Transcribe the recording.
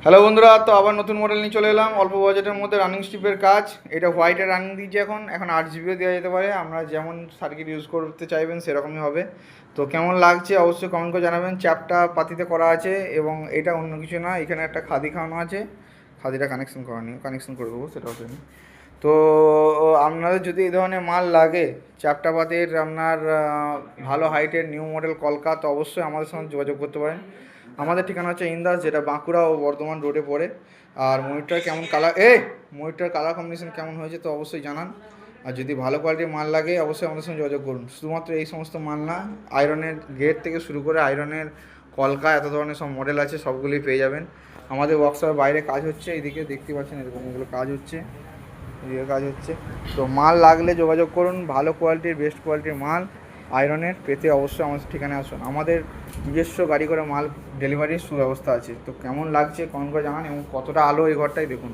Hello বন্ধুরা, তো আবার নতুন মডেল নিয়ে চলে এলাম। অল্প বাজেটের মধ্যে রানিং স্ট্রিপের কাজ। এটা হোয়াইটে রানিং দিচ্ছে। এখন 8 জিবিও দেওয়া যেতে পারে। আমরা যেমন সার্কিট ইউজ করতে চাইবেন সেরকমই হবে। তো কেমন লাগছে অবশ্যই কমেন্ট করে জানাবেন। চ্যাপটা পাতিতে করা আছে এবং এটা অন্য কিছু না, এখানে একটা খাদি খাওয়ানো আছে। খাদিটা কানেকশন করা নেই, কানেকশন করে দেবো, সেটা হবে না। তো আপনাদের যদি এই ধরনের মাল লাগে, চ্যাপটা পাতির আপনার ভালো হাইটের নিউ মডেল কলকা, তো অবশ্যই আমাদের সঙ্গে যোগাযোগ করতে পারেন। আমাদের ঠিকানা হচ্ছে ইন্দাস, যেটা বাঁকুড়া ও বর্ধমান রোডে পড়ে। আর ময়ূরটার কেমন কালার, ময়ূরটার কালার কম্বিনেশন কেমন হয়েছে তো অবশ্যই জানান। আর যদি ভালো কোয়ালিটির মাল লাগে অবশ্যই আমাদের সঙ্গে যোগাযোগ করুন। শুধুমাত্র এই সমস্ত মাল না, আয়রনের গেট থেকে শুরু করে আয়রনের কলকা, এত ধরনের সব মডেল আছে, সবগুলোই পেয়ে যাবেন। আমাদের ওয়ার্কশপের বাইরে কাজ হচ্ছে, এইদিকে দেখতে পাচ্ছেন এরকম এগুলো কাজ হচ্ছে, এদিকে কাজ হচ্ছে। তো মাল লাগলে যোগাযোগ করুন। ভালো কোয়ালিটির, বেস্ট কোয়ালিটির মাল আয়রনের পেতে অবশ্যই আমাদের ঠিকানায় আসুন। আমাদের নিজস্ব গাড়ি করে মাল ডেলিভারির সুব্যবস্থা আছে। তো কেমন লাগছে কমেন্ট করে জানান, এবং কতটা আলো এই ঘরটাই দেখুন।